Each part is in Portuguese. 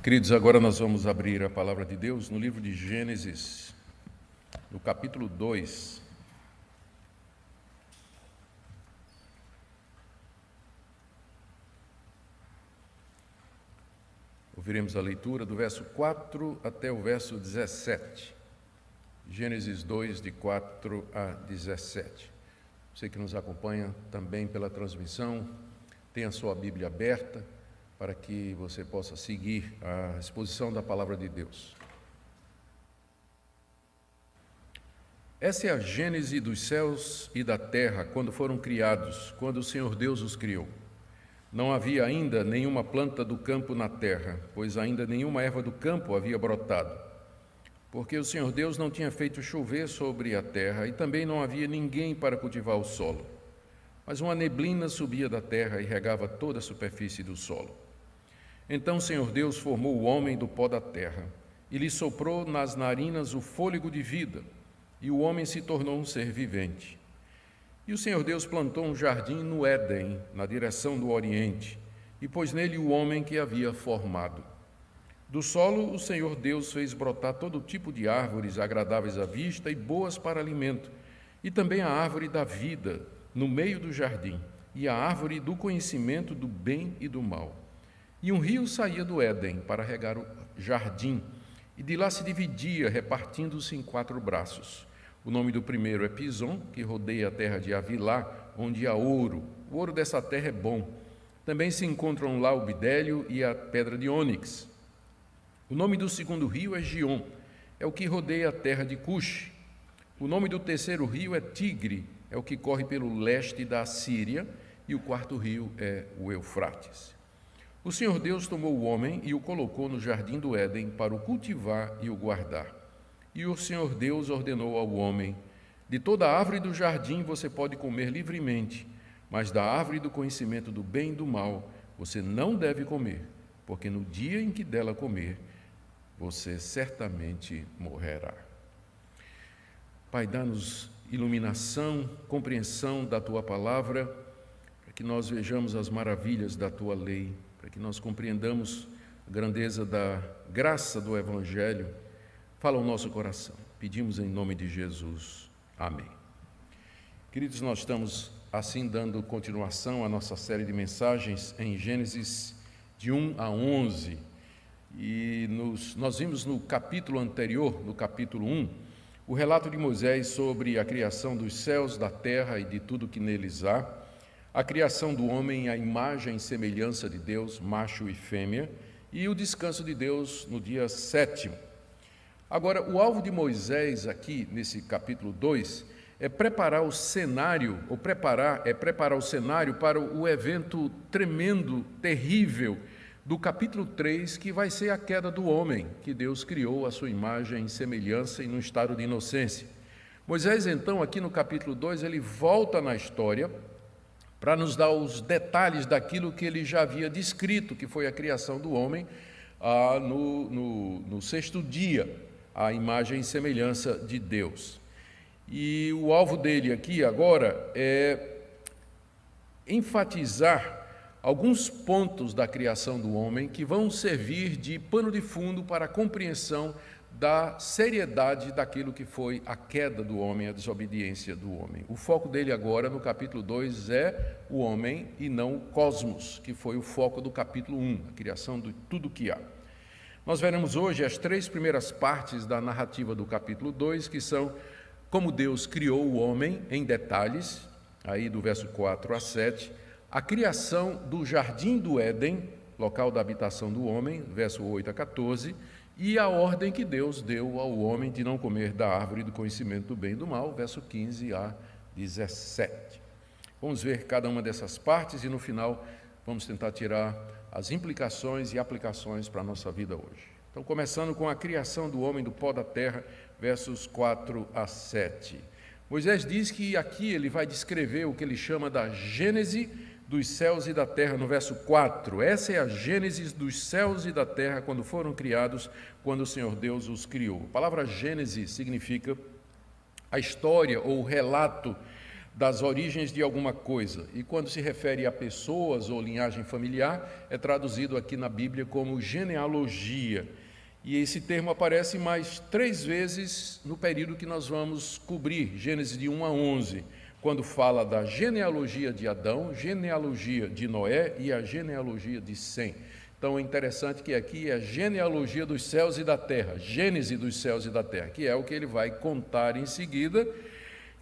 Queridos, agora nós vamos abrir a palavra de Deus no livro de Gênesis, no capítulo 2. Ouviremos a leitura do verso 4 até o verso 17. Gênesis 2, de 4 a 17. Você que nos acompanha também pela transmissão, tenha a sua Bíblia aberta, para que você possa seguir a exposição da palavra de Deus. Essa é a gênese dos céus e da terra quando foram criados, quando o Senhor Deus os criou. Não havia ainda nenhuma planta do campo na terra, pois ainda nenhuma erva do campo havia brotado, porque o Senhor Deus não tinha feito chover sobre a terra e também não havia ninguém para cultivar o solo. Mas uma neblina subia da terra e regava toda a superfície do solo. Então o Senhor Deus formou o homem do pó da terra e lhe soprou nas narinas o fôlego de vida, e o homem se tornou um ser vivente. E o Senhor Deus plantou um jardim no Éden, na direção do oriente, e pôs nele o homem que havia formado. Do solo o Senhor Deus fez brotar todo tipo de árvores agradáveis à vista e boas para alimento, e também a árvore da vida no meio do jardim, e a árvore do conhecimento do bem e do mal. E um rio saía do Éden para regar o jardim, e de lá se dividia, repartindo-se em 4 braços. O nome do primeiro é Pison, que rodeia a terra de Avilá, onde há ouro. O ouro dessa terra é bom. Também se encontram lá o bidélio e a pedra de ônix. O nome do segundo rio é Gion, é o que rodeia a terra de Cush. O nome do terceiro rio é Tigre, é o que corre pelo leste da Síria, e o quarto rio é o Eufrates. O Senhor Deus tomou o homem e o colocou no jardim do Éden para o cultivar e o guardar. E o Senhor Deus ordenou ao homem: de toda a árvore do jardim você pode comer livremente, mas da árvore do conhecimento do bem e do mal você não deve comer, porque no dia em que dela comer, você certamente morrerá. Pai, dá-nos iluminação, compreensão da Tua palavra, para que nós vejamos as maravilhas da Tua lei, para que nós compreendamos a grandeza da graça do Evangelho. Fala ao nosso coração. Pedimos em nome de Jesus. Amém. Queridos, nós estamos assim dando continuação à nossa série de mensagens em Gênesis de 1 a 11. E nós vimos no capítulo anterior, no capítulo 1, o relato de Moisés sobre a criação dos céus, da terra e de tudo que neles há, a criação do homem à imagem e semelhança de Deus, macho e fêmea, e o descanso de Deus no dia 7º. Agora, o alvo de Moisés aqui, nesse capítulo 2, é preparar o cenário para o evento tremendo, terrível, do capítulo 3, que vai ser a queda do homem, que Deus criou à sua imagem e semelhança e num estado de inocência. Moisés, então, aqui no capítulo 2, ele volta na história para nos dar os detalhes daquilo que ele já havia descrito, que foi a criação do homem no 6º dia, a imagem e semelhança de Deus. E o alvo dele aqui agora é enfatizar alguns pontos da criação do homem que vão servir de pano de fundo para a compreensão da seriedade daquilo que foi a queda do homem, a desobediência do homem. O foco dele agora, no capítulo 2, é o homem e não o cosmos, que foi o foco do capítulo 1, a criação de tudo que há. Nós veremos hoje as 3 primeiras partes da narrativa do capítulo 2, que são como Deus criou o homem em detalhes, aí do verso 4 a 7, a criação do jardim do Éden, local da habitação do homem, verso 8 a 14, e a ordem que Deus deu ao homem de não comer da árvore do conhecimento do bem e do mal, verso 15 a 17. Vamos ver cada uma dessas partes e no final vamos tentar tirar as implicações e aplicações para a nossa vida hoje. Então, começando com a criação do homem do pó da terra, versos 4 a 7. Moisés diz que aqui ele vai descrever o que ele chama da gênese dos céus e da terra, no verso 4. Essa é a gênese dos céus e da terra quando foram criados, quando o Senhor Deus os criou. A palavra gênese significa a história ou o relato das origens de alguma coisa. E quando se refere a pessoas ou linhagem familiar, é traduzido aqui na Bíblia como genealogia. E esse termo aparece mais 3 vezes no período que nós vamos cobrir, Gênesis de 1 a 11, quando fala da genealogia de Adão, genealogia de Noé e a genealogia de Sem. Então é interessante que aqui é a genealogia dos céus e da terra, Gênese dos céus e da terra, que é o que ele vai contar em seguida,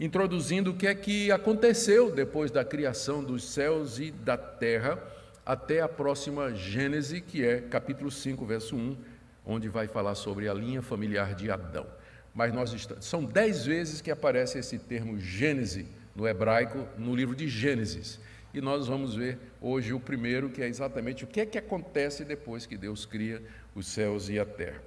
introduzindo o que é que aconteceu depois da criação dos céus e da terra, até a próxima Gênese, que é capítulo 5, verso 1, onde vai falar sobre a linha familiar de Adão. Mas são 10 vezes que aparece esse termo Gênese no hebraico, no livro de Gênesis. E nós vamos ver hoje o primeiro, que é exatamente o que é que acontece depois que Deus cria os céus e a terra.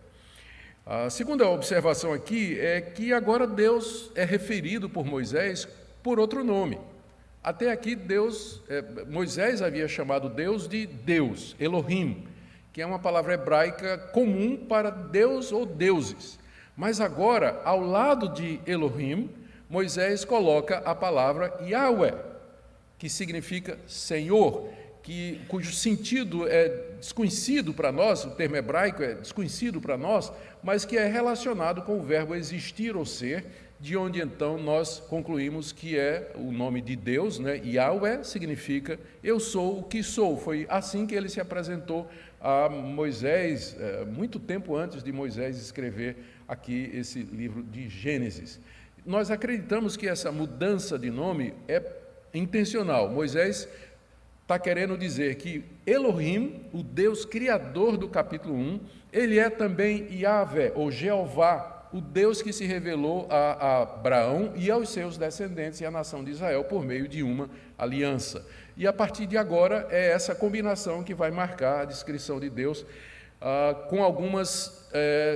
A segunda observação aqui é que agora Deus é referido por Moisés por outro nome. Até aqui Moisés havia chamado Deus de Deus, Elohim, que é uma palavra hebraica comum para Deus ou deuses. Mas agora, ao lado de Elohim, Moisés coloca a palavra Yahweh, que significa Senhor, cujo sentido é desconhecido para nós, o termo hebraico é desconhecido para nós, mas que é relacionado com o verbo existir ou ser, de onde então nós concluímos que é o nome de Deus, né? Yahweh significa eu sou o que sou. Foi assim que ele se apresentou a Moisés, muito tempo antes de Moisés escrever aqui esse livro de Gênesis. Nós acreditamos que essa mudança de nome é intencional. Moisés está querendo dizer que Elohim, o Deus criador do capítulo 1, ele é também Yahvé, ou Jeová, o Deus que se revelou a Abraão e aos seus descendentes e à nação de Israel por meio de uma aliança. E a partir de agora é essa combinação que vai marcar a descrição de Deus, com algumas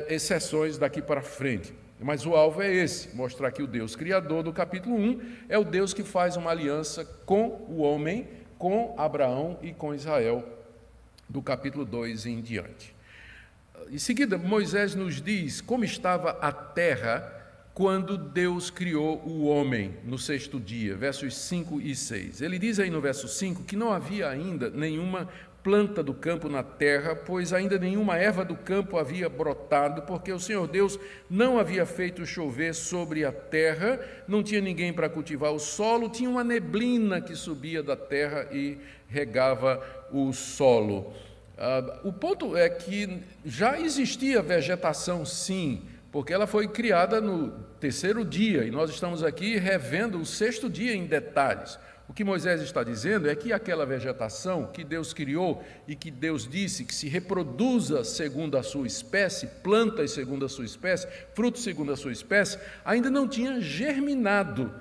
exceções daqui para frente. Mas o alvo é esse, mostrar que o Deus criador do capítulo 1 é o Deus que faz uma aliança com o homem, com Abraão e com Israel, do capítulo 2 em diante. Em seguida, Moisés nos diz como estava a terra quando Deus criou o homem no 6º dia, versos 5 e 6. Ele diz aí no verso 5 que não havia ainda nenhuma planta do campo na terra, pois ainda nenhuma erva do campo havia brotado, porque o Senhor Deus não havia feito chover sobre a terra, não tinha ninguém para cultivar o solo, tinha uma neblina que subia da terra e regava o solo. O ponto é que já existia vegetação, sim, porque ela foi criada no 3º dia, e nós estamos aqui revendo o 6º dia em detalhes. O que Moisés está dizendo é que aquela vegetação que Deus criou e que Deus disse que se reproduza segundo a sua espécie, plantas segundo a sua espécie, frutos segundo a sua espécie, ainda não tinha germinado.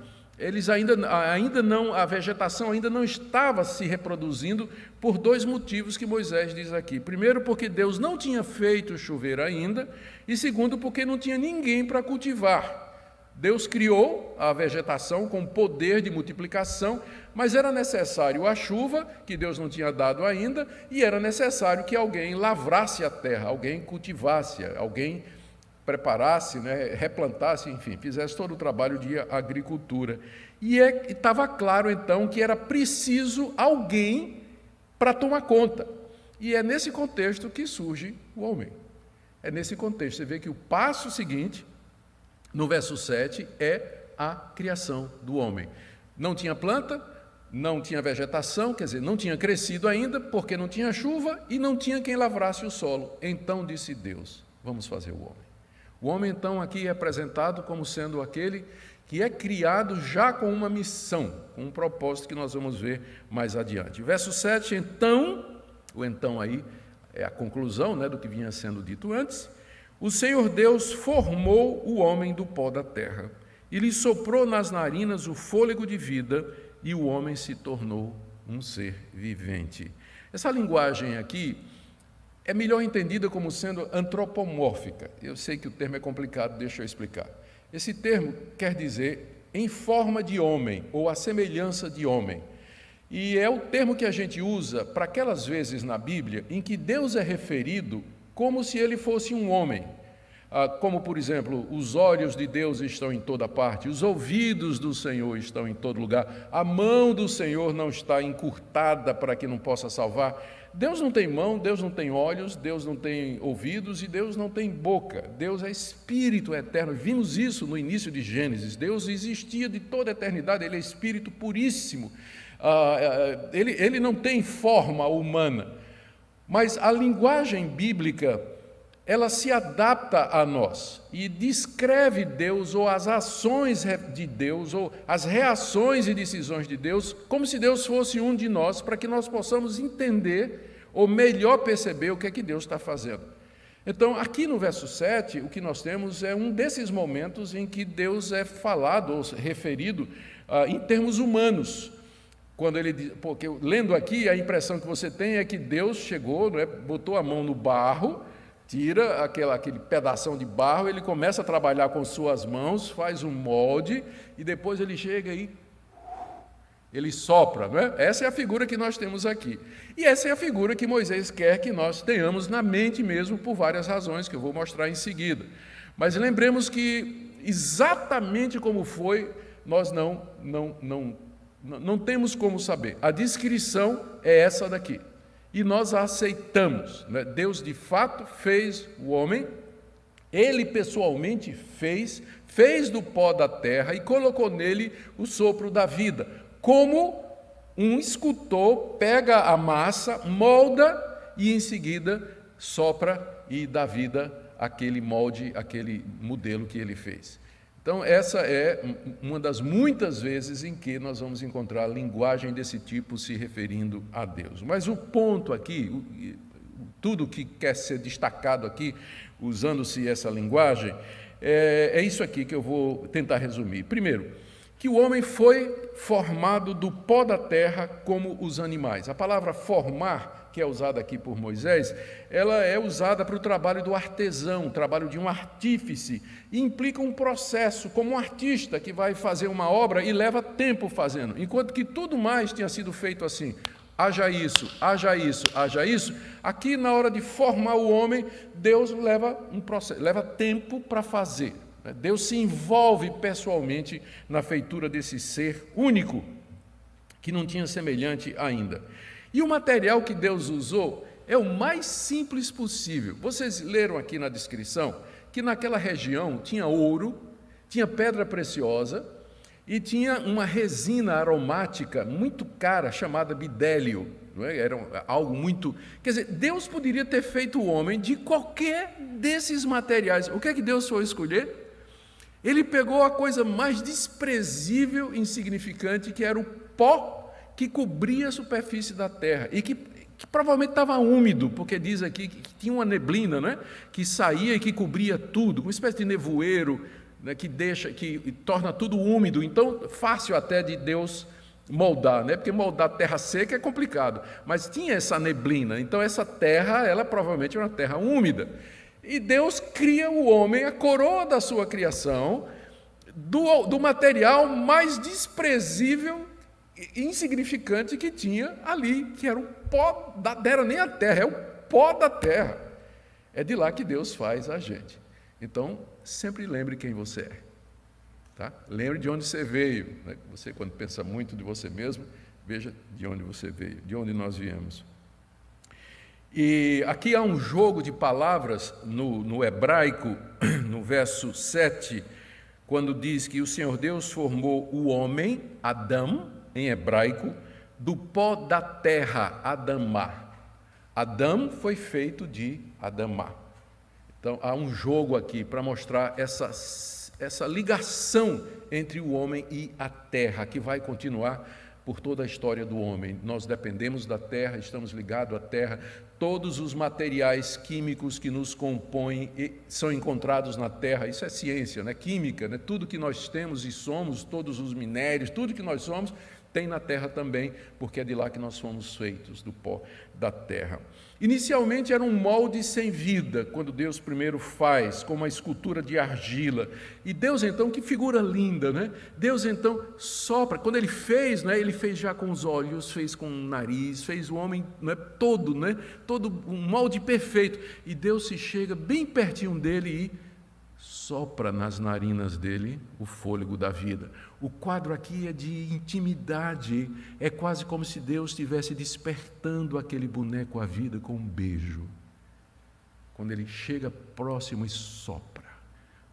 A vegetação ainda não estava se reproduzindo por 2 motivos que Moisés diz aqui. Primeiro, porque Deus não tinha feito chover ainda, e segundo, porque não tinha ninguém para cultivar. Deus criou a vegetação com poder de multiplicação, mas era necessário a chuva, que Deus não tinha dado ainda, e era necessário que alguém lavrasse a terra, alguém cultivasse, alguém preparasse, replantasse, enfim, fizesse todo o trabalho de agricultura. E estava claro, então, que era preciso alguém para tomar conta. E é nesse contexto que surge o homem. É nesse contexto. Você vê que o passo seguinte, no verso 7, é a criação do homem. Não tinha planta, não tinha vegetação, quer dizer, não tinha crescido ainda, porque não tinha chuva e não tinha quem lavrasse o solo. Então disse Deus, vamos fazer o homem. O homem, então, aqui é apresentado como sendo aquele que é criado já com uma missão, com um propósito que nós vamos ver mais adiante. Verso 7, então, o então aí é a conclusão do que vinha sendo dito antes. O Senhor Deus formou o homem do pó da terra e lhe soprou nas narinas o fôlego de vida e o homem se tornou um ser vivente. Essa linguagem aqui é melhor entendida como sendo antropomórfica. Eu sei que o termo é complicado, deixa eu explicar. Esse termo quer dizer em forma de homem ou à semelhança de homem. E é o termo que a gente usa para aquelas vezes na Bíblia em que Deus é referido como se ele fosse um homem. como, por exemplo, os olhos de Deus estão em toda parte, os ouvidos do Senhor estão em todo lugar, a mão do Senhor não está encurtada para que não possa salvar. Deus não tem mão, Deus não tem olhos, Deus não tem ouvidos e Deus não tem boca. Deus é Espírito eterno. Vimos isso no início de Gênesis. Deus existia de toda a eternidade, Ele é Espírito puríssimo. Ele não tem forma humana, mas a linguagem bíblica, ela se adapta a nós e descreve Deus ou as ações de Deus ou as reações e decisões de Deus como se Deus fosse um de nós, para que nós possamos entender ou melhor perceber o que é que Deus está fazendo. Então, aqui no verso 7, o que nós temos é um desses momentos em que Deus é falado ou referido em termos humanos. Quando ele diz, porque lendo aqui, a impressão que você tem é que Deus chegou, não é, botou a mão no barro, tira aquele pedação de barro, ele começa a trabalhar com suas mãos, faz um molde e depois ele chega e ele sopra, não é? Essa é a figura que nós temos aqui. E essa é a figura que Moisés quer que nós tenhamos na mente mesmo, por várias razões que eu vou mostrar em seguida. Mas lembremos que exatamente como foi, nós não temos como saber. A descrição é essa daqui. E nós a aceitamos, né? Deus de fato fez o homem, Ele pessoalmente fez do pó da terra e colocou nele o sopro da vida, como um escultor pega a massa, molda e em seguida sopra e dá vida àquele molde, àquele modelo que ele fez. Então, essa é uma das muitas vezes em que nós vamos encontrar linguagem desse tipo se referindo a Deus. Mas o ponto aqui, tudo que quer ser destacado aqui, usando-se essa linguagem, é isso aqui que eu vou tentar resumir. Primeiro, que o homem foi formado do pó da terra como os animais. A palavra formar, que é usada aqui por Moisés, ela é usada para o trabalho do artesão, o trabalho de um artífice, e implica um processo, como um artista que vai fazer uma obra e leva tempo fazendo, enquanto que tudo mais tinha sido feito assim, haja isso, haja isso, haja isso. Aqui, na hora de formar o homem, Deus leva um processo, leva tempo para fazer. Deus se envolve pessoalmente na feitura desse ser único, que não tinha semelhante ainda. E o material que Deus usou é o mais simples possível. Vocês leram aqui na descrição que naquela região tinha ouro, tinha pedra preciosa e tinha uma resina aromática muito cara chamada bidélio. Não é? Era algo muito... Quer dizer, Deus poderia ter feito o homem de qualquer desses materiais. O que é que Deus foi escolher? Ele pegou a coisa mais desprezível e insignificante, que era o pó que cobria a superfície da terra e que provavelmente estava úmido, porque diz aqui que tinha uma neblina, né, que saía e que cobria tudo, uma espécie de nevoeiro, né, que torna tudo úmido. Então, fácil até de Deus moldar, né, porque moldar terra seca é complicado, mas tinha essa neblina. Então, essa terra, ela provavelmente era uma terra úmida. E Deus cria o homem, a coroa da sua criação, do material mais desprezível insignificante que tinha ali, que era o pó da terra, era nem a terra, é o pó da terra. É de lá que Deus faz a gente. Então, sempre lembre quem você é. Tá? Lembre de onde você veio. Né? Você, quando pensa muito de você mesmo, veja de onde você veio, de onde nós viemos. E aqui há um jogo de palavras no hebraico, no verso 7, quando diz que o Senhor Deus formou o homem, Adão, em hebraico, do pó da terra, Adamá. Adão foi feito de Adamá. Então, há um jogo aqui para mostrar essa ligação entre o homem e a terra, que vai continuar por toda a história do homem. Nós dependemos da terra, estamos ligados à terra. Todos os materiais químicos que nos compõem são encontrados na terra. Isso é ciência, né? Química, né? Tudo que nós temos e somos, todos os minérios, tudo que nós somos, tem na terra também, porque é de lá que nós fomos feitos, do pó da terra. Inicialmente era um molde sem vida, quando Deus primeiro faz, como uma escultura de argila. E Deus então, que figura linda, né? Deus então sopra, quando Ele fez, né? Ele fez já com os olhos, fez com o nariz, fez o homem, né? Todo um molde perfeito. E Deus se chega bem pertinho dele e sopra nas narinas dele o fôlego da vida. O quadro aqui é de intimidade, é quase como se Deus estivesse despertando aquele boneco à vida com um beijo. Quando ele chega próximo e sopra,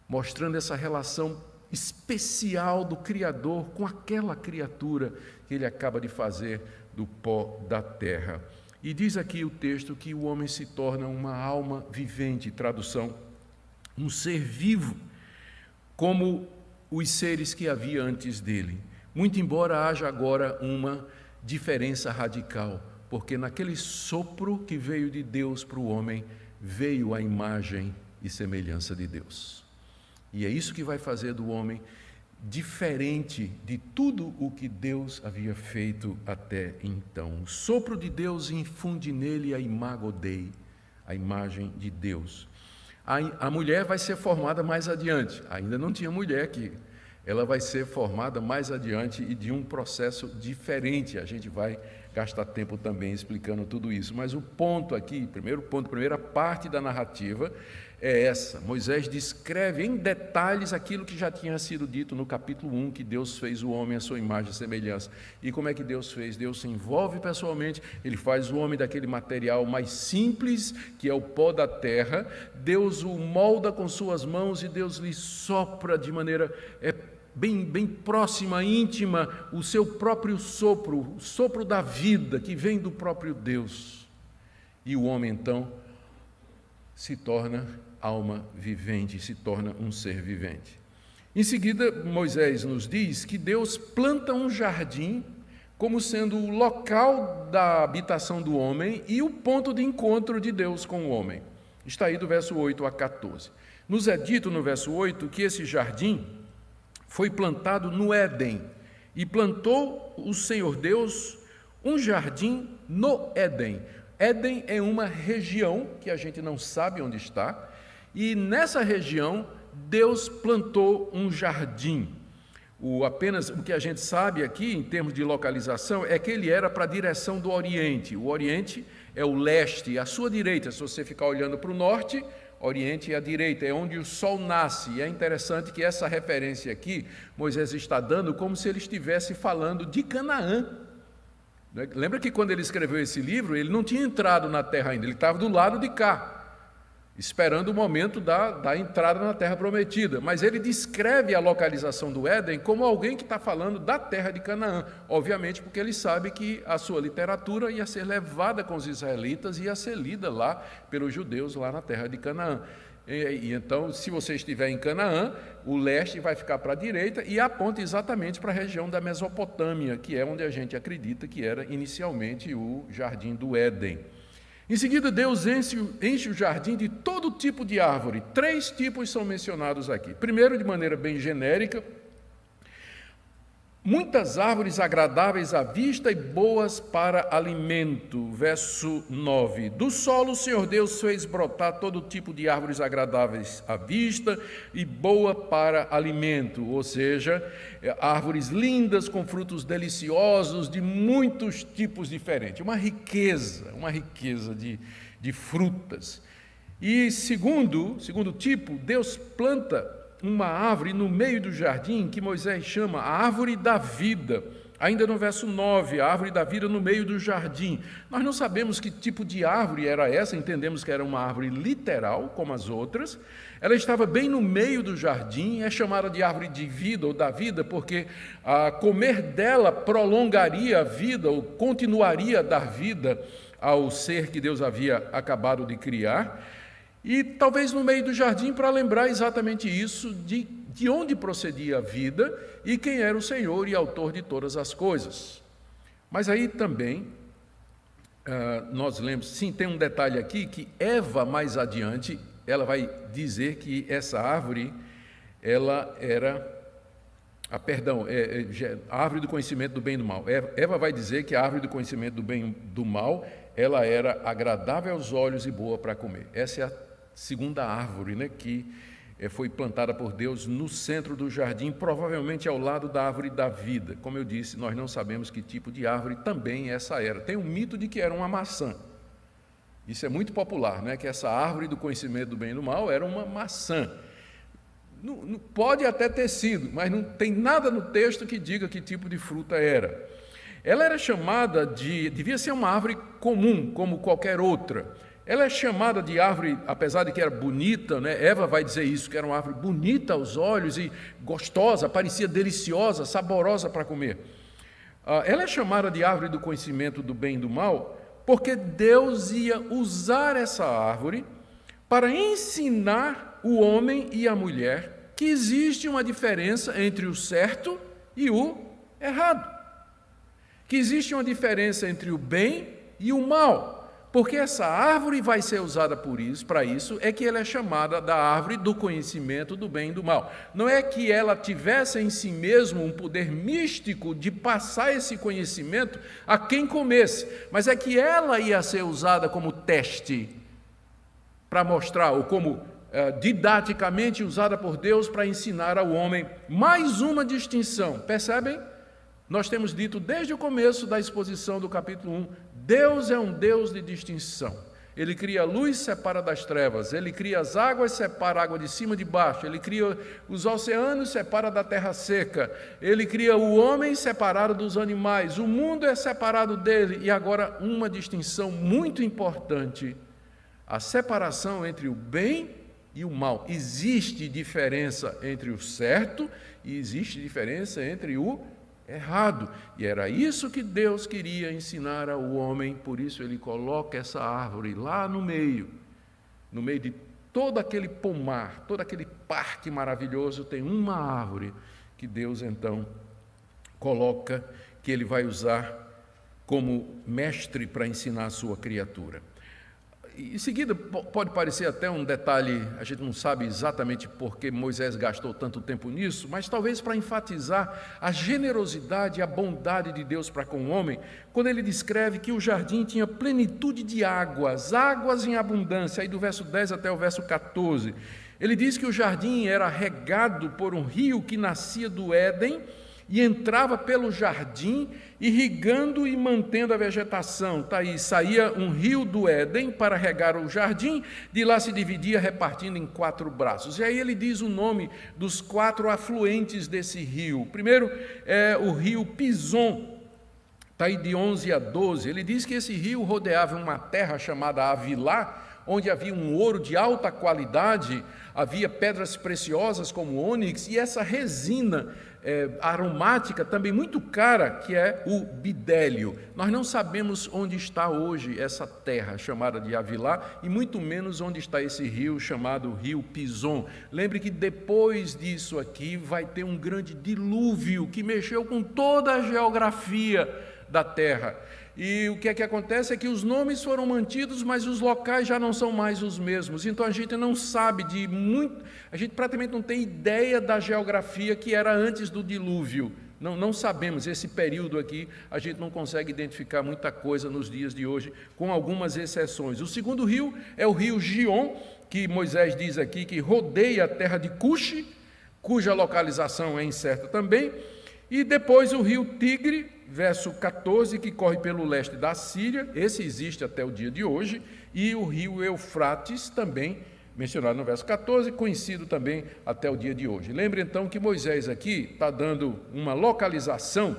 mostrando essa relação especial do Criador com aquela criatura que ele acaba de fazer do pó da terra. E diz aqui o texto que o homem se torna uma alma vivente, tradução, um ser vivo, como os seres que havia antes dele. Muito embora haja agora uma diferença radical, porque naquele sopro que veio de Deus para o homem, veio a imagem e semelhança de Deus. E é isso que vai fazer do homem diferente de tudo o que Deus havia feito até então. O sopro de Deus infunde nele a imago Dei, a imagem de Deus. A mulher vai ser formada mais adiante, ainda não tinha mulher aqui, ela vai ser formada mais adiante e de um processo diferente. A gente vai gastar tempo também explicando tudo isso, mas o ponto aqui, primeira parte da narrativa é essa. Moisés descreve em detalhes aquilo que já tinha sido dito no capítulo 1, que Deus fez o homem à sua imagem e semelhança. E como é que Deus fez? Deus se envolve pessoalmente, ele faz o homem daquele material mais simples, que é o pó da terra, Deus o molda com suas mãos e Deus lhe sopra de maneira bem próxima, íntima, o seu próprio sopro, o sopro da vida que vem do próprio Deus. E o homem então se torna alma vivente, se torna um ser vivente. Em seguida, Moisés nos diz que Deus planta um jardim como sendo o local da habitação do homem e o ponto de encontro de Deus com o homem. Está aí do verso 8 a 14. Nos é dito no verso 8 que esse jardim foi plantado no Éden, e plantou o Senhor Deus um jardim no Éden. Éden é uma região que a gente não sabe onde está, e nessa região Deus plantou um jardim. Apenas o que a gente sabe aqui, em termos de localização, é que ele era para a direção do Oriente. O Oriente é o leste, à sua direita. Se você ficar olhando para o norte, Oriente é a direita, é onde o sol nasce. E é interessante que essa referência aqui, Moisés está dando como se ele estivesse falando de Canaã. Lembra que quando ele escreveu esse livro, ele não tinha entrado na terra ainda, ele estava do lado de cá, esperando o momento da entrada na terra prometida. Mas ele descreve a localização do Éden como alguém que está falando da terra de Canaã, obviamente porque ele sabe que a sua literatura ia ser levada com os israelitas e ia ser lida lá pelos judeus lá na terra de Canaã. E então, se você estiver em Canaã, o leste vai ficar para a direita e aponta exatamente para a região da Mesopotâmia, que é onde a gente acredita que era inicialmente o jardim do Éden. Em seguida, Deus enche o jardim de todo tipo de árvore. 3 tipos são mencionados aqui. Primeiro, de maneira bem genérica, muitas árvores agradáveis à vista e boas para alimento. Verso 9. Do solo o Senhor Deus fez brotar todo tipo de árvores agradáveis à vista e boa para alimento, ou seja, árvores lindas com frutos deliciosos de muitos tipos diferentes. Uma riqueza de frutas. E segundo tipo, Deus planta uma árvore no meio do jardim que Moisés chama a árvore da vida. Ainda no verso 9, a árvore da vida no meio do jardim. Nós não sabemos que tipo de árvore era essa, entendemos que era uma árvore literal, como as outras. Ela estava bem no meio do jardim, é chamada de árvore de vida ou da vida, porque comer dela prolongaria a vida, ou continuaria a dar vida ao ser que Deus havia acabado de criar. E talvez no meio do jardim para lembrar exatamente isso, de onde procedia a vida e quem era o Senhor e autor de todas as coisas. Mas aí também, nós lemos, sim, tem um detalhe aqui, que Eva mais adiante, ela vai dizer que essa árvore, ela era, a árvore do conhecimento do bem e do mal. Eva vai dizer que a árvore do conhecimento do bem e do mal, ela era agradável aos olhos e boa para comer. Essa é a segunda árvore, né, que foi plantada por Deus no centro do jardim, provavelmente ao lado da árvore da vida. Como eu disse, nós não sabemos que tipo de árvore também essa era. Tem um mito de que era uma maçã. Isso é muito popular, né, que essa árvore do conhecimento do bem e do mal era uma maçã. Pode até ter sido, mas não tem nada no texto que diga que tipo de fruta era. Ela era chamada devia ser uma árvore comum, como qualquer outra. Ela é chamada de árvore, apesar de que era bonita, né? Eva vai dizer isso, que era uma árvore bonita aos olhos e gostosa, parecia deliciosa, saborosa para comer. Ela é chamada de árvore do conhecimento do bem e do mal, porque Deus ia usar essa árvore para ensinar o homem e a mulher que existe uma diferença entre o certo e o errado. Que existe uma diferença entre o bem e o mal. Porque essa árvore vai ser usada para isso, é que ela é chamada da árvore do conhecimento do bem e do mal. Não é que ela tivesse em si mesmo um poder místico de passar esse conhecimento a quem comesse, mas é que ela ia ser usada como teste para mostrar, ou como didaticamente usada por Deus para ensinar ao homem mais uma distinção. Percebem? Nós temos dito desde o começo da exposição do capítulo 1, Deus é um Deus de distinção. Ele cria a luz, separa das trevas. Ele cria as águas, separa a água de cima e de baixo. Ele cria os oceanos, separa da terra seca. Ele cria o homem separado dos animais. O mundo é separado dele. E agora uma distinção muito importante, a separação entre o bem e o mal. Existe diferença entre o certo e existe diferença entre o errado. E era isso que Deus queria ensinar ao homem, por isso ele coloca essa árvore lá no meio de todo aquele pomar, todo aquele parque maravilhoso, tem uma árvore que Deus então coloca, que ele vai usar como mestre para ensinar a sua criatura. Em seguida, pode parecer até um detalhe, a gente não sabe exatamente por que Moisés gastou tanto tempo nisso, mas talvez para enfatizar a generosidade e a bondade de Deus para com o homem, quando ele descreve que o jardim tinha plenitude de águas, águas em abundância, aí do verso 10 até o verso 14. Ele diz que o jardim era regado por um rio que nascia do Éden, e entrava pelo jardim, irrigando e mantendo a vegetação. Está aí, saía um rio do Éden para regar o jardim, de lá se dividia, repartindo em 4 braços. E aí ele diz o nome dos 4 afluentes desse rio. O primeiro é o rio Pison, está aí de 11 a 12. Ele diz que esse rio rodeava uma terra chamada Avilá, onde havia um ouro de alta qualidade, havia pedras preciosas como ônix, e essa resina aromática também muito cara, que é o bidélio. Nós não sabemos onde está hoje essa terra chamada de Avilá, e muito menos onde está esse rio chamado Rio Pison. Lembre que depois disso aqui vai ter um grande dilúvio que mexeu com toda a geografia da terra. E o que é que acontece é que os nomes foram mantidos, mas os locais já não são mais os mesmos. Então a gente não sabe a gente praticamente não tem ideia da geografia que era antes do dilúvio. Não sabemos, esse período aqui a gente não consegue identificar muita coisa nos dias de hoje, com algumas exceções. O segundo rio é o rio Gion, que Moisés diz aqui que rodeia a terra de Cuxi, cuja localização é incerta também. E depois o rio Tigre, verso 14, que corre pelo leste da Síria, esse existe até o dia de hoje, e o rio Eufrates, também mencionado no verso 14, conhecido também até o dia de hoje. Lembre então que Moisés aqui está dando uma localização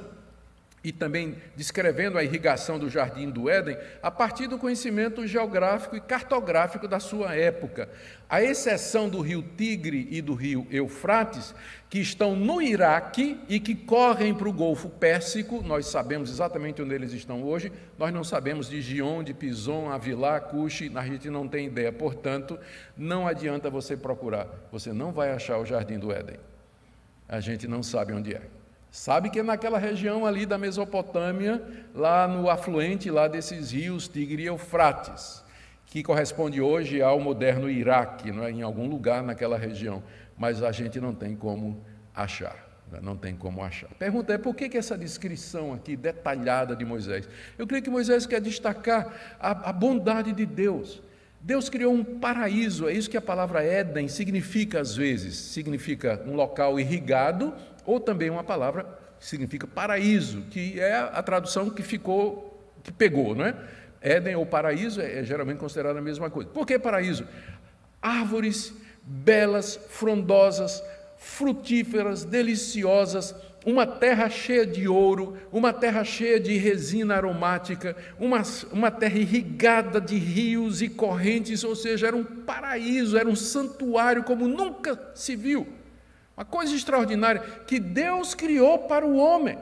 e também descrevendo a irrigação do jardim do Éden a partir do conhecimento geográfico e cartográfico da sua época. A exceção do rio Tigre e do rio Eufrates, que estão no Iraque e que correm para o Golfo Pérsico, nós sabemos exatamente onde eles estão hoje, nós não sabemos de Gion, de Pison, Avilá, Cuxi, a gente não tem ideia, portanto, não adianta você procurar, você não vai achar o jardim do Éden, a gente não sabe onde é. Sabe que é naquela região ali da Mesopotâmia, lá no afluente lá desses rios Tigre e Eufrates, que corresponde hoje ao moderno Iraque, não é? Em algum lugar naquela região, mas a gente não tem como achar, não tem como achar. A pergunta é, por que essa descrição aqui detalhada de Moisés? Eu creio que Moisés quer destacar a bondade de Deus. Deus criou um paraíso, é isso que a palavra Éden significa às vezes, significa um local irrigado, ou também uma palavra que significa paraíso, que é a tradução que pegou, não é? Éden ou paraíso é geralmente considerado a mesma coisa. Por que paraíso? Árvores belas, frondosas, frutíferas, deliciosas, uma terra cheia de ouro, uma terra cheia de resina aromática, uma terra irrigada de rios e correntes, ou seja, era um paraíso, era um santuário como nunca se viu. Uma coisa extraordinária que Deus criou para o homem.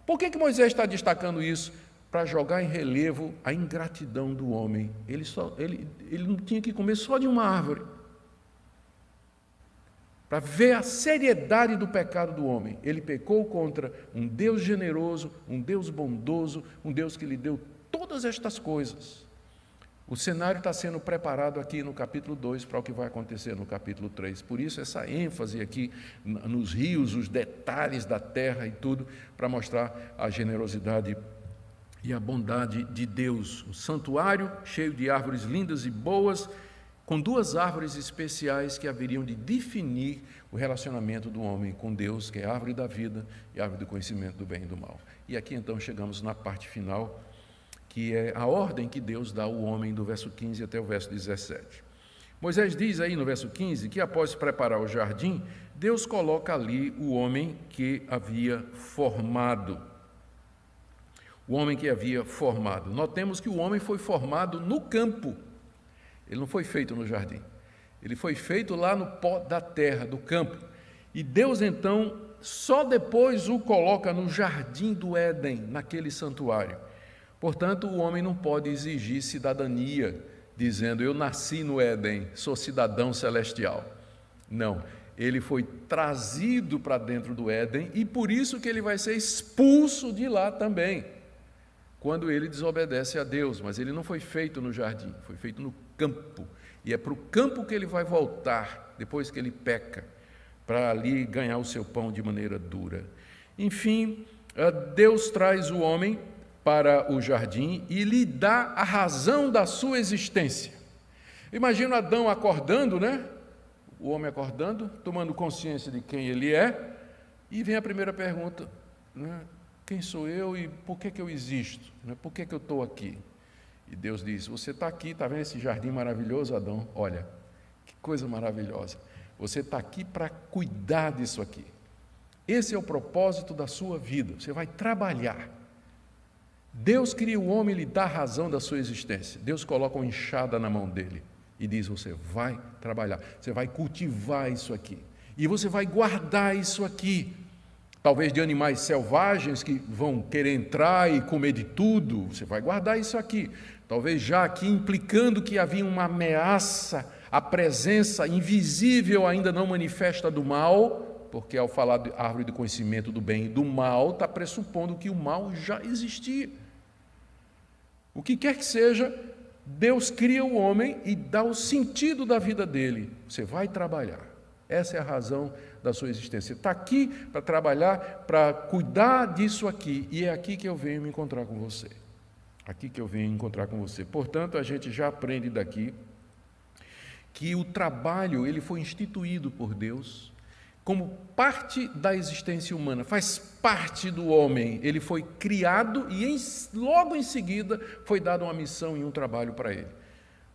Por que Moisés está destacando isso? Para jogar em relevo a ingratidão do homem. Ele não tinha que comer só de uma árvore. Para ver a seriedade do pecado do homem. Ele pecou contra um Deus generoso, um Deus bondoso, um Deus que lhe deu todas estas coisas. O cenário está sendo preparado aqui no capítulo 2 para o que vai acontecer no capítulo 3. Por isso essa ênfase aqui nos rios, os detalhes da terra e tudo, para mostrar a generosidade e a bondade de Deus. Um santuário cheio de árvores lindas e boas, com duas árvores especiais que haveriam de definir o relacionamento do homem com Deus, que é a árvore da vida e a árvore do conhecimento do bem e do mal. E aqui então chegamos na parte final, que é a ordem que Deus dá ao homem do verso 15 até o verso 17. Moisés diz aí no verso 15 que após preparar o jardim, Deus coloca ali o homem que havia formado. O homem que havia formado. Notemos que o homem foi formado no campo. Ele não foi feito no jardim. Ele foi feito lá no pó da terra, do campo. E Deus, então, só depois o coloca no jardim do Éden, naquele santuário. Portanto, o homem não pode exigir cidadania, dizendo, eu nasci no Éden, sou cidadão celestial. Não, ele foi trazido para dentro do Éden e por isso que ele vai ser expulso de lá também, quando ele desobedece a Deus. Mas ele não foi feito no jardim, foi feito no campo. E é para o campo que ele vai voltar, depois que ele peca, para ali ganhar o seu pão de maneira dura. Enfim, Deus traz o homem para o jardim e lhe dá a razão da sua existência. Imagina Adão acordando, né? O homem acordando, tomando consciência de quem ele é, e vem a primeira pergunta, né? Quem sou eu e por que eu existo? Por que eu estou aqui? E Deus diz, você está aqui, está vendo esse jardim maravilhoso, Adão? Olha, que coisa maravilhosa. Você está aqui para cuidar disso aqui. Esse é o propósito da sua vida, você vai trabalhar. Deus cria o homem e lhe dá a razão da sua existência. Deus coloca uma enxada na mão dele e diz, você vai trabalhar, você vai cultivar isso aqui. E você vai guardar isso aqui. Talvez de animais selvagens que vão querer entrar e comer de tudo, você vai guardar isso aqui. Talvez já aqui implicando que havia uma ameaça, a presença invisível ainda não manifesta do mal, porque ao falar de árvore do conhecimento do bem e do mal, está pressupondo que o mal já existia. O que quer que seja, Deus cria o homem e dá o sentido da vida dele. Você vai trabalhar. Essa é a razão da sua existência. Você está aqui para trabalhar, para cuidar disso aqui. E é aqui que eu venho me encontrar com você. Aqui que eu venho encontrar com você. Portanto, a gente já aprende daqui que o trabalho ele foi instituído por Deus como parte da existência humana, faz parte do homem. Ele foi criado e logo em seguida foi dada uma missão e um trabalho para ele.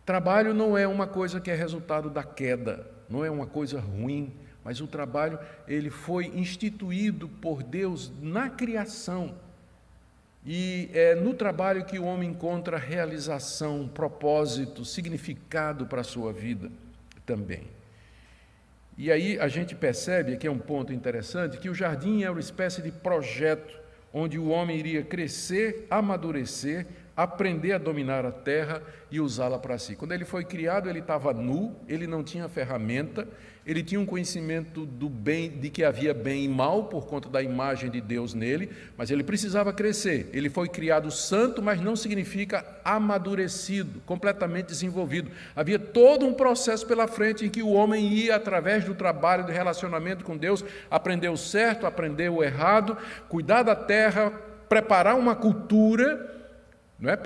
Trabalho não é uma coisa que é resultado da queda, não é uma coisa ruim, mas o trabalho ele foi instituído por Deus na criação. E é no trabalho que o homem encontra realização, propósito, significado para a sua vida também. E aí a gente percebe, aqui é um ponto interessante, que o jardim é uma espécie de projeto onde o homem iria crescer, amadurecer, aprender a dominar a terra e usá-la para si. Quando ele foi criado, ele estava nu, ele não tinha ferramenta, ele tinha um conhecimento do bem, de que havia bem e mal por conta da imagem de Deus nele, mas ele precisava crescer. Ele foi criado santo, mas não significa amadurecido, completamente desenvolvido. Havia todo um processo pela frente em que o homem ia, através do trabalho, do relacionamento com Deus, aprender o certo, aprender o errado, cuidar da terra, preparar uma cultura, não é?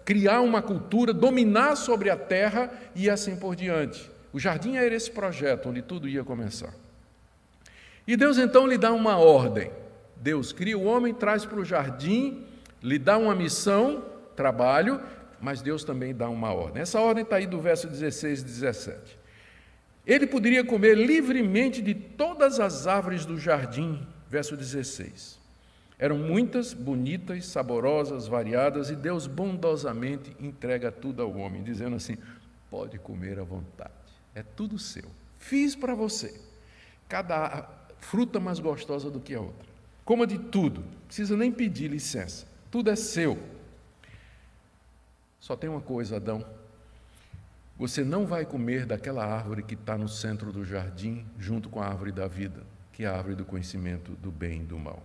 Criar uma cultura, dominar sobre a terra e assim por diante. O jardim era esse projeto onde tudo ia começar. E Deus então lhe dá uma ordem. Deus cria o homem, traz para o jardim, lhe dá uma missão, trabalho, mas Deus também dá uma ordem. Essa ordem está aí do verso 16 e 17. Ele poderia comer livremente de todas as árvores do jardim, verso 16. Eram muitas, bonitas, saborosas, variadas, e Deus bondosamente entrega tudo ao homem, dizendo assim: pode comer à vontade, é tudo seu. Fiz para você, cada fruta mais gostosa do que a outra. Coma de tudo, não precisa nem pedir licença, tudo é seu. Só tem uma coisa, Adão: você não vai comer daquela árvore que está no centro do jardim, junto com a árvore da vida, que é a árvore do conhecimento do bem e do mal.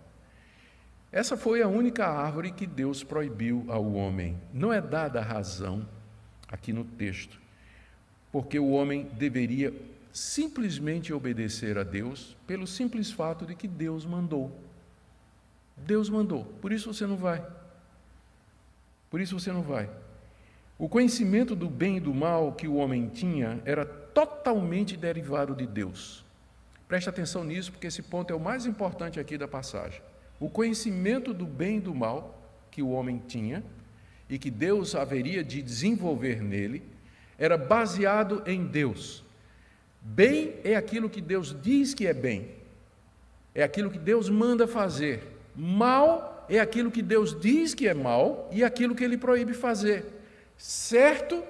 Essa foi a única árvore que Deus proibiu ao homem. Não é dada a razão aqui no texto, porque o homem deveria simplesmente obedecer a Deus pelo simples fato de que Deus mandou. Deus mandou, por isso você não vai. Por isso você não vai. O conhecimento do bem e do mal que o homem tinha era totalmente derivado de Deus. Preste atenção nisso, porque esse ponto é o mais importante aqui da passagem. O conhecimento do bem e do mal que o homem tinha e que Deus haveria de desenvolver nele era baseado em Deus. Bem é aquilo que Deus diz que é bem, é aquilo que Deus manda fazer. Mal é aquilo que Deus diz que é mal e aquilo que Ele proíbe fazer. Certo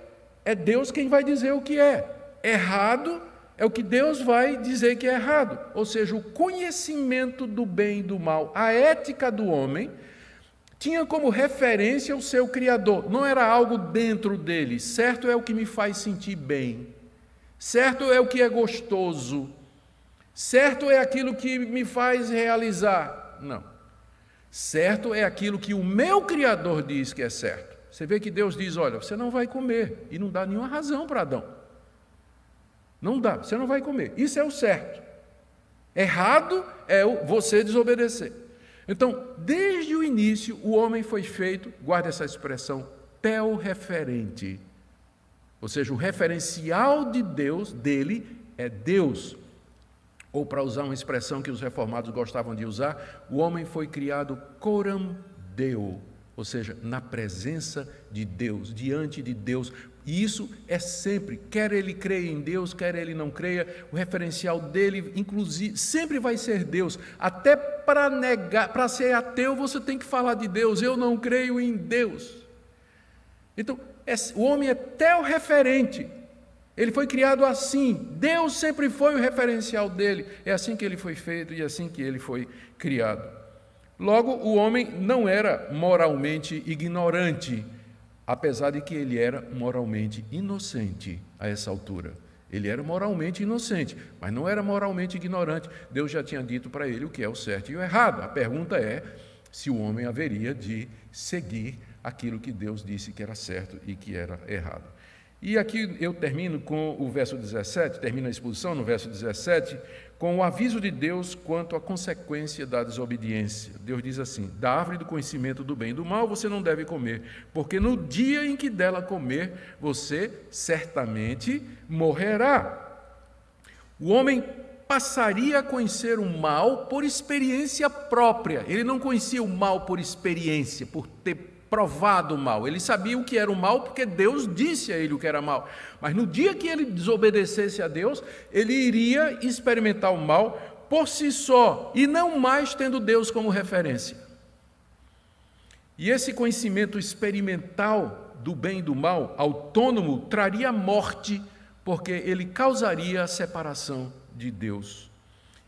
é Deus quem vai dizer o que é. Errado é o que Deus vai dizer que é errado. Ou seja, o conhecimento do bem e do mal, a ética do homem, tinha como referência o seu Criador. Não era algo dentro dele. Certo é o que me faz sentir bem. Certo é o que é gostoso. Certo é aquilo que me faz realizar. Não. Certo é aquilo que o meu Criador diz que é certo. Você vê que Deus diz: olha, você não vai comer. E não dá nenhuma razão para Adão. Não dá, você não vai comer. Isso é o certo. Errado é você desobedecer. Então, desde o início, o homem foi feito, guarda essa expressão, tel-referente. Ou seja, o referencial de Deus, dele, é Deus. Ou, para usar uma expressão que os reformados gostavam de usar, o homem foi criado coram Deo, ou seja, na presença de Deus, diante de Deus. E isso é sempre, quer ele creia em Deus, quer ele não creia, o referencial dele, inclusive, sempre vai ser Deus. Até para negar, para ser ateu, você tem que falar de Deus. Eu não creio em Deus. Então, o homem é tel-referente. Ele foi criado assim. Deus sempre foi o referencial dele. É assim que ele foi feito e é assim que ele foi criado. Logo, o homem não era moralmente ignorante, apesar de que ele era moralmente inocente a essa altura. Ele era moralmente inocente, mas não era moralmente ignorante. Deus já tinha dito para ele o que é o certo e o errado. A pergunta é se o homem haveria de seguir aquilo que Deus disse que era certo e que era errado. E aqui eu termino com o verso 17, termino a exposição no verso 17, com o aviso de Deus quanto à consequência da desobediência. Deus diz assim: da árvore do conhecimento do bem e do mal você não deve comer, porque no dia em que dela comer, você certamente morrerá. O homem passaria a conhecer o mal por experiência própria. Ele não conhecia o mal por experiência, por ter provado o mal. Ele sabia o que era o mal porque Deus disse a ele o que era mal. Mas no dia que ele desobedecesse a Deus, ele iria experimentar o mal por si só e não mais tendo Deus como referência. E esse conhecimento experimental do bem e do mal, autônomo, traria morte, porque ele causaria a separação de Deus.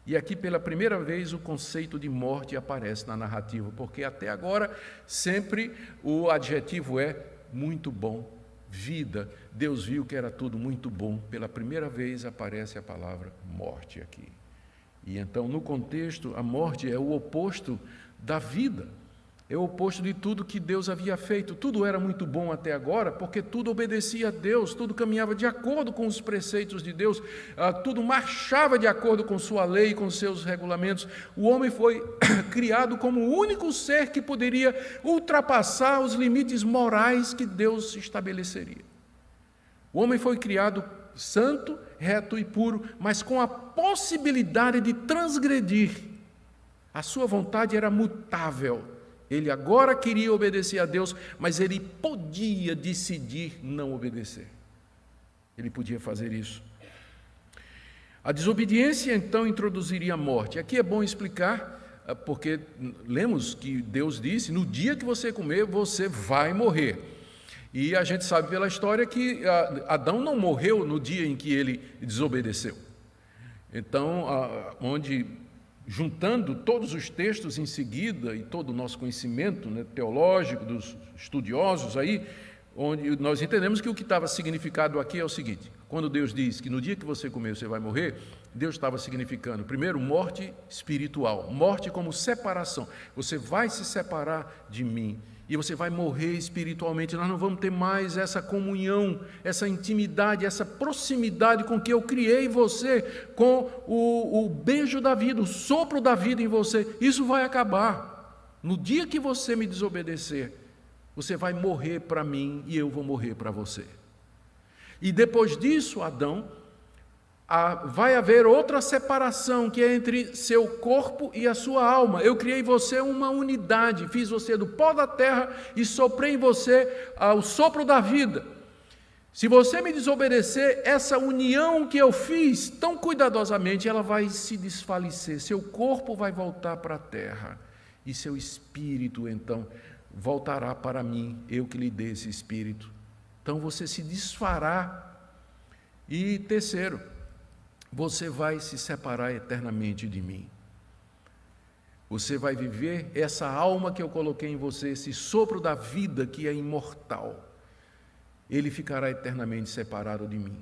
E aqui, pela primeira vez, o conceito de morte aparece na narrativa, porque até agora sempre o adjetivo é muito bom, vida. Deus viu que era tudo muito bom. Pela primeira vez aparece a palavra morte aqui. E então, no contexto, a morte é o oposto da vida. É o oposto de tudo que Deus havia feito. Tudo era muito bom até agora, porque tudo obedecia a Deus, tudo caminhava de acordo com os preceitos de Deus, tudo marchava de acordo com sua lei, com seus regulamentos. O homem foi criado como o único ser que poderia ultrapassar os limites morais que Deus estabeleceria. O homem foi criado santo, reto e puro, mas com a possibilidade de transgredir. A sua vontade era mutável. Ele agora queria obedecer a Deus, mas ele podia decidir não obedecer. Ele podia fazer isso. A desobediência, então, introduziria a morte. Aqui é bom explicar, porque lemos que Deus disse, no dia que você comer, você vai morrer. E a gente sabe pela história que Adão não morreu no dia em que ele desobedeceu. Então, juntando todos os textos em seguida e todo o nosso conhecimento, né, teológico dos estudiosos aí, onde nós entendemos que o que estava significado aqui é o seguinte: quando Deus diz que no dia que você comer você vai morrer, Deus estava significando, primeiro, morte espiritual, morte como separação. Você vai se separar de mim e você vai morrer espiritualmente. Nós não vamos ter mais essa comunhão, essa intimidade, essa proximidade com que eu criei você, com o beijo da vida, o sopro da vida em você. Isso vai acabar. No dia que você me desobedecer, você vai morrer para mim e eu vou morrer para você. E depois disso, Adão, vai haver outra separação, que é entre seu corpo e a sua alma. Eu criei você uma unidade, fiz você do pó da terra e soprei em você o sopro da vida. Se você me desobedecer, essa união que eu fiz tão cuidadosamente, ela vai se desfalecer. Seu corpo vai voltar para a terra e seu espírito, então, voltará para mim, eu que lhe dei esse espírito. Então você se desfará. E terceiro, você vai se separar eternamente de mim. Você vai viver essa alma que eu coloquei em você, esse sopro da vida que é imortal. Ele ficará eternamente separado de mim.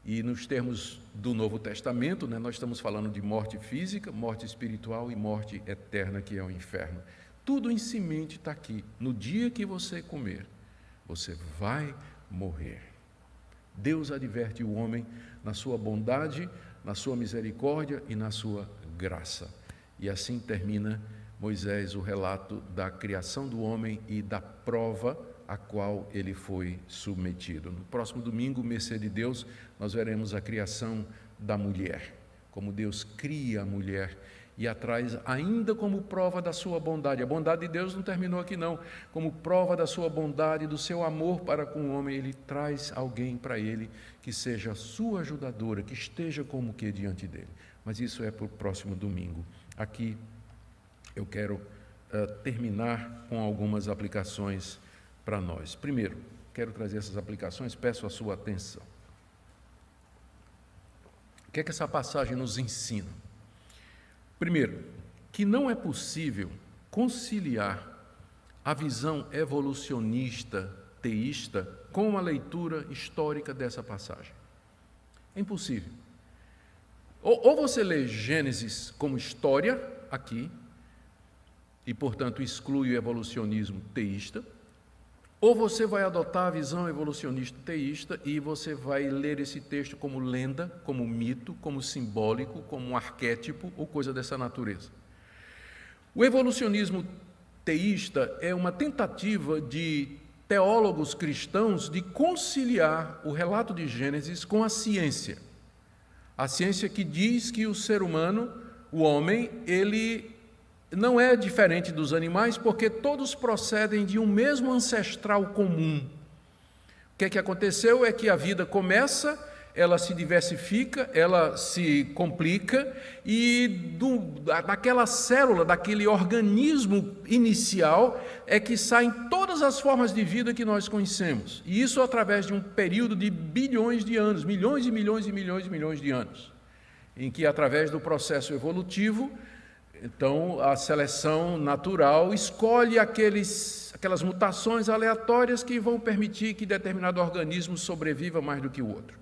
E nos termos do Novo Testamento, né, nós estamos falando de morte física, morte espiritual e morte eterna, que é o inferno. Tudo em semente está aqui. No dia que você comer, você vai morrer. Deus adverte o homem na sua bondade, na sua misericórdia e na sua graça. E assim termina Moisés o relato da criação do homem e da prova a qual ele foi submetido. No próximo domingo, mercê de Deus, nós veremos a criação da mulher, como Deus cria a mulher e a traz ainda como prova da sua bondade. A bondade de Deus não terminou aqui não. Como prova da sua bondade, do seu amor para com o homem, ele traz alguém para ele que seja sua ajudadora, que esteja como que diante dele. Mas isso é para o próximo domingo. Aqui eu quero terminar com algumas aplicações para nós. Primeiro, quero trazer essas aplicações, peço a sua atenção. O que é que essa passagem nos ensina? Primeiro, que não é possível conciliar a visão evolucionista, teísta, com a leitura histórica dessa passagem. É impossível. Ou você lê Gênesis como história, aqui, e, portanto, exclui o evolucionismo teísta, ou você vai adotar a visão evolucionista teísta e você vai ler esse texto como lenda, como mito, como simbólico, como um arquétipo ou coisa dessa natureza. O evolucionismo teísta é uma tentativa de teólogos cristãos de conciliar o relato de Gênesis com a ciência. A ciência que diz que o ser humano, o homem, ele não é diferente dos animais porque todos procedem de um mesmo ancestral comum. O que aconteceu é que a vida começa, ela se diversifica, ela se complica e daquela célula, daquele organismo inicial é que saem todas as formas de vida que nós conhecemos. E isso através de um período de bilhões de anos, milhões e milhões e milhões e milhões de anos, em que através do processo evolutivo, então, a seleção natural escolhe aquelas mutações aleatórias que vão permitir que determinado organismo sobreviva mais do que o outro.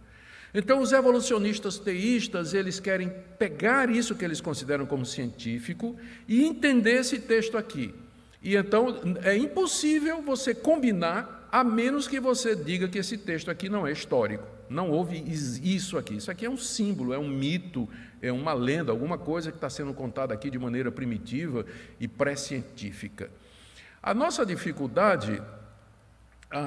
Então, os evolucionistas teístas, eles querem pegar isso que eles consideram como científico e entender esse texto aqui. E então, é impossível você combinar, a menos que você diga que esse texto aqui não é histórico. Não houve isso aqui. Isso aqui é um símbolo, é um mito, é uma lenda, alguma coisa que está sendo contada aqui de maneira primitiva e pré-científica. A nossa dificuldade,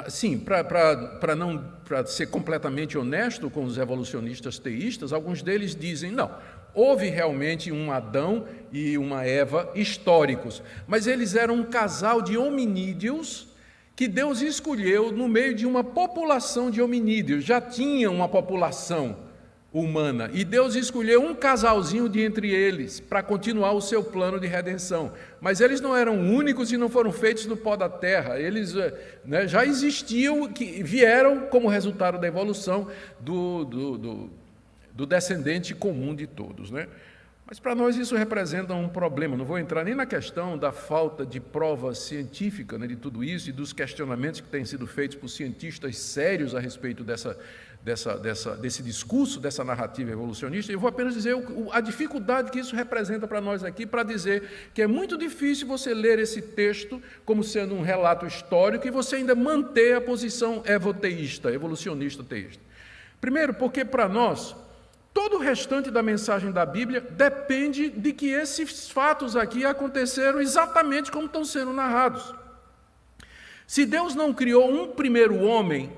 sim, para ser completamente honesto com os evolucionistas teístas, alguns deles dizem, não, houve realmente um Adão e uma Eva históricos, mas eles eram um casal de hominídeos que Deus escolheu no meio de uma população de hominídeos. Já tinha uma população humana, e Deus escolheu um casalzinho de entre eles para continuar o seu plano de redenção. Mas eles não eram únicos e não foram feitos do pó da terra. Eles já existiam, que vieram como resultado da evolução do descendente comum de todos, né? Mas para nós isso representa um problema. Não vou entrar nem na questão da falta de prova científica, né, de tudo isso e dos questionamentos que têm sido feitos por cientistas sérios a respeito desse discurso, dessa narrativa evolucionista. Eu vou apenas dizer a dificuldade que isso representa para nós aqui, para dizer que é muito difícil você ler esse texto como sendo um relato histórico e você ainda manter a posição evoteísta, evolucionista teísta. Primeiro, porque para nós todo o restante da mensagem da Bíblia depende de que esses fatos aqui aconteceram exatamente como estão sendo narrados. Se Deus não criou um primeiro homem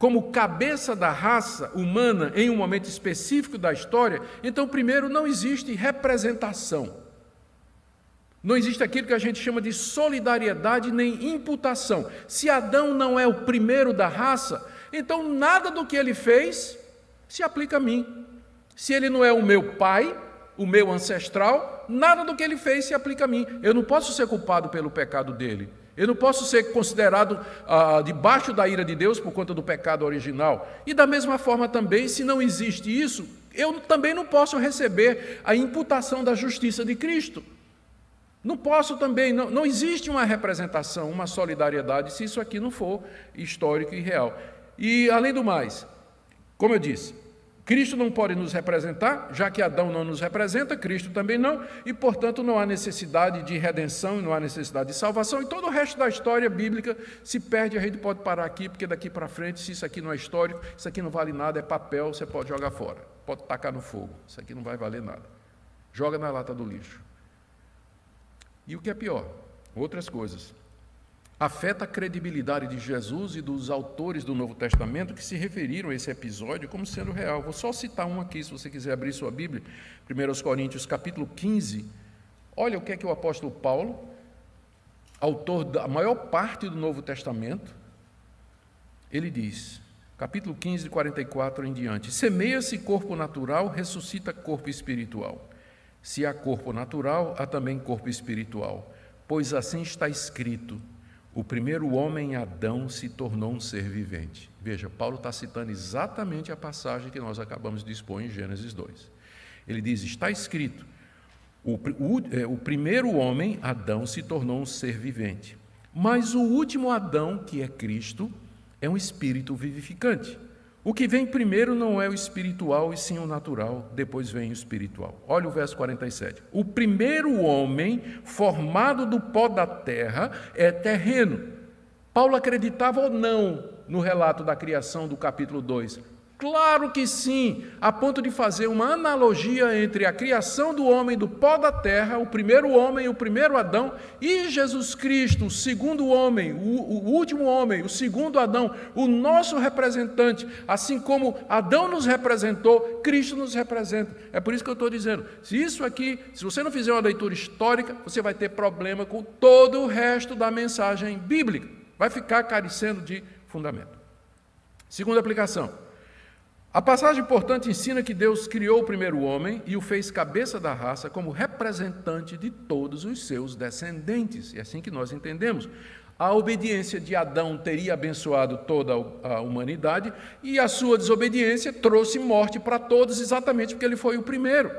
como cabeça da raça humana em um momento específico da história, então, primeiro, não existe representação. Não existe aquilo que a gente chama de solidariedade nem imputação. Se Adão não é o primeiro da raça, então nada do que ele fez se aplica a mim. Se ele não é o meu pai, o meu ancestral, nada do que ele fez se aplica a mim. Eu não posso ser culpado pelo pecado dele. Eu não posso ser considerado debaixo da ira de Deus por conta do pecado original. E da mesma forma também, se não existe isso, eu também não posso receber a imputação da justiça de Cristo. Não posso também, não existe uma representação, uma solidariedade, se isso aqui não for histórico e real. E, além do mais, como eu disse, Cristo não pode nos representar, já que Adão não nos representa, Cristo também não, e, portanto, não há necessidade de redenção, não há necessidade de salvação, e todo o resto da história bíblica se perde. A gente pode parar aqui, porque daqui para frente, se isso aqui não é histórico, isso aqui não vale nada, é papel, você pode jogar fora, pode tacar no fogo, isso aqui não vai valer nada. Joga na lata do lixo. E o que é pior, outras coisas. Afeta a credibilidade de Jesus e dos autores do Novo Testamento que se referiram a esse episódio como sendo real. Vou só citar um aqui, se você quiser abrir sua Bíblia, 1 Coríntios, capítulo 15. Olha o que é que o apóstolo Paulo, autor da maior parte do Novo Testamento, ele diz, capítulo 15, de 44 em diante: semeia-se corpo natural, ressuscita corpo espiritual. Se há corpo natural, há também corpo espiritual, pois assim está escrito: o primeiro homem, Adão, se tornou um ser vivente. Veja, Paulo está citando exatamente a passagem que nós acabamos de expor em Gênesis 2. Ele diz, está escrito, o primeiro homem, Adão, se tornou um ser vivente. Mas o último Adão, que é Cristo, é um espírito vivificante. O que vem primeiro não é o espiritual, e sim o natural, depois vem o espiritual. Olha o verso 47. O primeiro homem, formado do pó da terra, é terreno. Paulo acreditava ou não no relato da criação do capítulo 2? Claro que sim, a ponto de fazer uma analogia entre a criação do homem do pó da terra, o primeiro homem, o primeiro Adão, e Jesus Cristo, o segundo homem, o último homem, o segundo Adão, o nosso representante. Assim como Adão nos representou, Cristo nos representa. É por isso que eu estou dizendo, se você não fizer uma leitura histórica, você vai ter problema com todo o resto da mensagem bíblica. Vai ficar carecendo de fundamento. Segunda aplicação. A passagem, portanto, ensina que Deus criou o primeiro homem e o fez cabeça da raça como representante de todos os seus descendentes. É assim que nós entendemos. A obediência de Adão teria abençoado toda a humanidade e a sua desobediência trouxe morte para todos, exatamente porque ele foi o primeiro.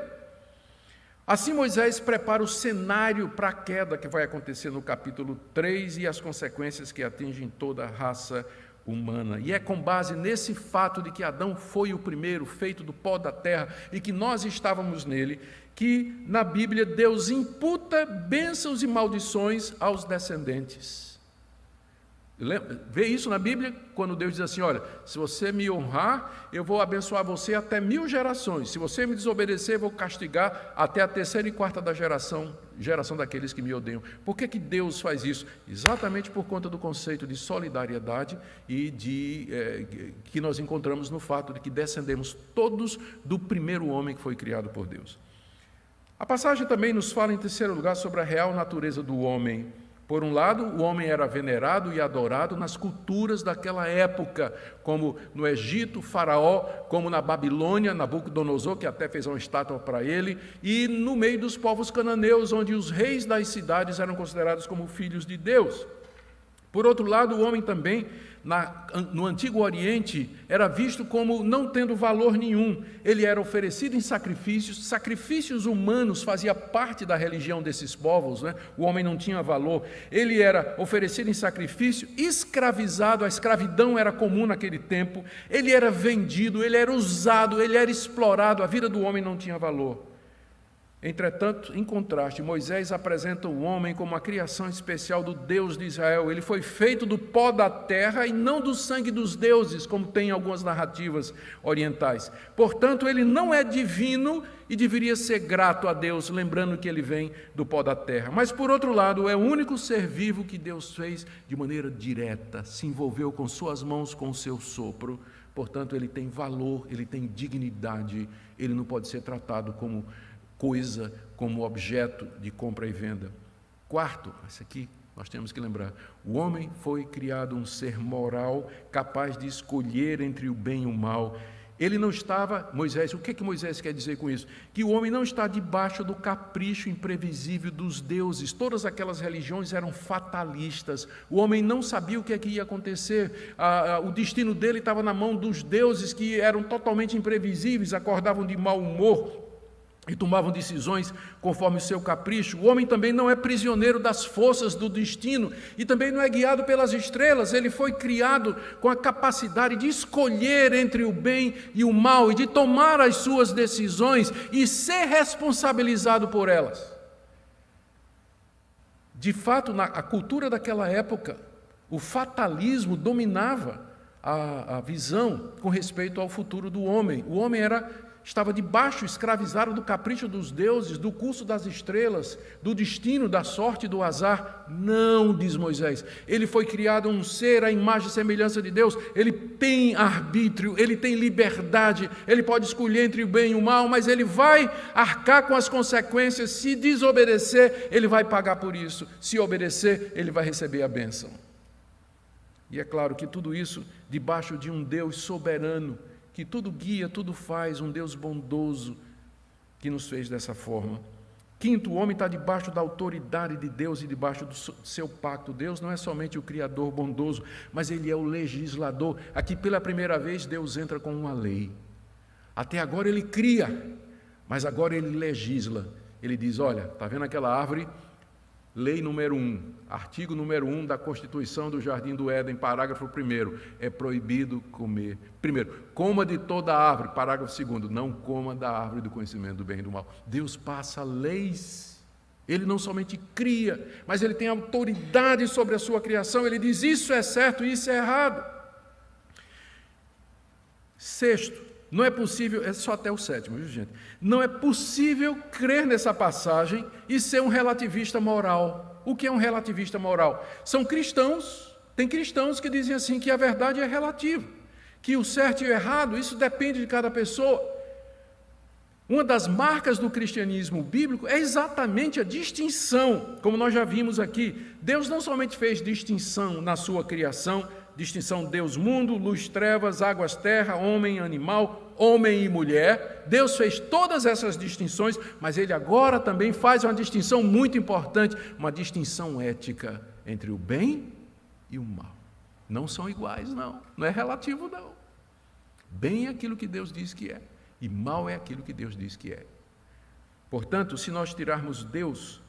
Assim, Moisés prepara o cenário para a queda que vai acontecer no capítulo 3 e as consequências que atingem toda a raça humana. E é com base nesse fato de que Adão foi o primeiro, feito do pó da terra, e que nós estávamos nele, que na Bíblia Deus imputa bênçãos e maldições aos descendentes. Vê isso na Bíblia, quando Deus diz assim, olha, se você me honrar, eu vou abençoar você até 1000 gerações. Se você me desobedecer, eu vou castigar até a 3ª e 4ª da geração daqueles que me odeiam. Por que Deus faz isso? Exatamente por conta do conceito de solidariedade e que nós encontramos no fato de que descendemos todos do primeiro homem que foi criado por Deus. A passagem também nos fala, em terceiro lugar, sobre a real natureza do homem, Por um lado, o homem era venerado e adorado nas culturas daquela época, como no Egito, Faraó, como na Babilônia, Nabucodonosor, que até fez uma estátua para ele, e no meio dos povos cananeus, onde os reis das cidades eram considerados como filhos de Deus. Por outro lado, o homem também, no Antigo Oriente, era visto como não tendo valor nenhum. Ele era oferecido em sacrifícios humanos fazia parte da religião desses povos, né? O homem não tinha valor. Ele era oferecido em sacrifício, escravizado, a escravidão era comum naquele tempo, ele era vendido, ele era usado, ele era explorado, a vida do homem não tinha valor. Entretanto, em contraste, Moisés apresenta o homem como a criação especial do Deus de Israel. Ele foi feito do pó da terra e não do sangue dos deuses, como tem algumas narrativas orientais. Portanto, ele não é divino e deveria ser grato a Deus, lembrando que ele vem do pó da terra. Mas, por outro lado, é o único ser vivo que Deus fez de maneira direta, se envolveu com suas mãos, com o seu sopro. Portanto, ele tem valor, ele tem dignidade, ele não pode ser tratado como coisa, como objeto de compra e venda. Quarto, esse aqui nós temos que lembrar, o homem foi criado um ser moral, capaz de escolher entre o bem e o mal. Ele não estava, Moisés, o que Moisés quer dizer com isso? Que o homem não está debaixo do capricho imprevisível dos deuses. Todas aquelas religiões eram fatalistas. O homem não sabia o que ia acontecer. O destino dele estava na mão dos deuses, que eram totalmente imprevisíveis, acordavam de mau humor e tomavam decisões conforme o seu capricho. O homem também não é prisioneiro das forças do destino e também não é guiado pelas estrelas. Ele foi criado com a capacidade de escolher entre o bem e o mal e de tomar as suas decisões e ser responsabilizado por elas. De fato, na cultura daquela época, o fatalismo dominava a visão com respeito ao futuro do homem. O homem estava debaixo, escravizado do capricho dos deuses, do curso das estrelas, do destino, da sorte, do azar. Não, diz Moisés, ele foi criado um ser à imagem e semelhança de Deus, ele tem arbítrio, ele tem liberdade, ele pode escolher entre o bem e o mal, mas ele vai arcar com as consequências. Se desobedecer, ele vai pagar por isso. Se obedecer, ele vai receber a bênção. E é claro que tudo isso debaixo de um Deus soberano, que tudo guia, tudo faz, um Deus bondoso que nos fez dessa forma. Quinto, o homem está debaixo da autoridade de Deus e debaixo do seu pacto. Deus não é somente o Criador bondoso, mas Ele é o legislador. Aqui, pela primeira vez, Deus entra com uma lei. Até agora Ele cria, mas agora Ele legisla. Ele diz, olha, está vendo aquela árvore? Lei número 1, artigo número 1 da Constituição do Jardim do Éden, parágrafo 1º, é proibido comer. Primeiro, coma de toda a árvore. Parágrafo 2º, não coma da árvore do conhecimento do bem e do mal. Deus passa leis. Ele não somente cria, mas Ele tem autoridade sobre a sua criação. Ele diz, isso é certo, isso é errado. Sexto, não é possível, é só até o 7º, viu, gente? Não é possível crer nessa passagem e ser um relativista moral. O que é um relativista moral? São cristãos, tem cristãos que dizem assim que a verdade é relativa, que o certo e o errado, isso depende de cada pessoa. Uma das marcas do cristianismo bíblico é exatamente a distinção, como nós já vimos aqui. Deus não somente fez distinção na sua criação, distinção Deus-mundo, luz-trevas, águas-terra, homem, animal, homem e mulher. Deus fez todas essas distinções, mas Ele agora também faz uma distinção muito importante, uma distinção ética entre o bem e o mal. Não são iguais, não é relativo, não. Bem é aquilo que Deus diz que é, e mal é aquilo que Deus diz que é. Portanto, se nós tirarmos Deus,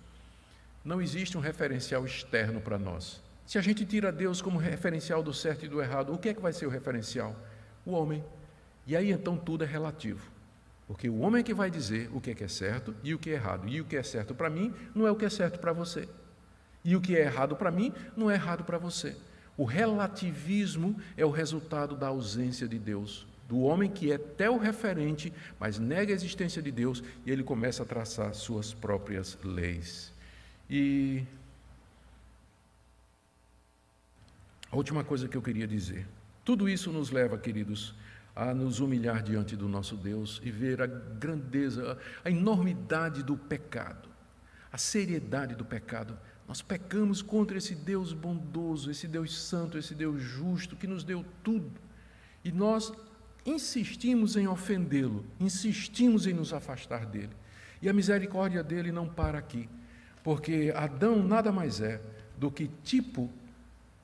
não existe um referencial externo para nós. Se a gente tira Deus como referencial do certo e do errado, o que é que vai ser o referencial? O homem. E aí então tudo é relativo. Porque o homem é que vai dizer o que é certo e o que é errado. E o que é certo para mim não é o que é certo para você. E o que é errado para mim não é errado para você. O relativismo é o resultado da ausência de Deus. Do homem que é teo-referente, mas nega a existência de Deus, e ele começa a traçar suas próprias leis. E a última coisa que eu queria dizer, tudo isso nos leva, queridos, a nos humilhar diante do nosso Deus e ver a grandeza, a enormidade do pecado, a seriedade do pecado. Nós pecamos contra esse Deus bondoso, esse Deus santo, esse Deus justo, que nos deu tudo. E nós insistimos em ofendê-lo, insistimos em nos afastar dele. E a misericórdia dele não para aqui, porque Adão nada mais é do que tipo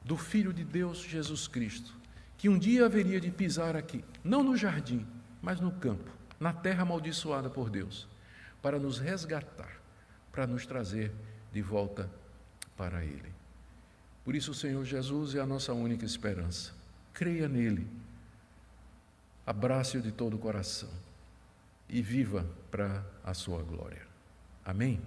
do Filho de Deus, Jesus Cristo, que um dia haveria de pisar aqui, não no jardim, mas no campo, na terra amaldiçoada por Deus, para nos resgatar, para nos trazer de volta para Ele. Por isso o Senhor Jesus é a nossa única esperança. Creia nele, abrace-o de todo o coração e viva para a sua glória. Amém?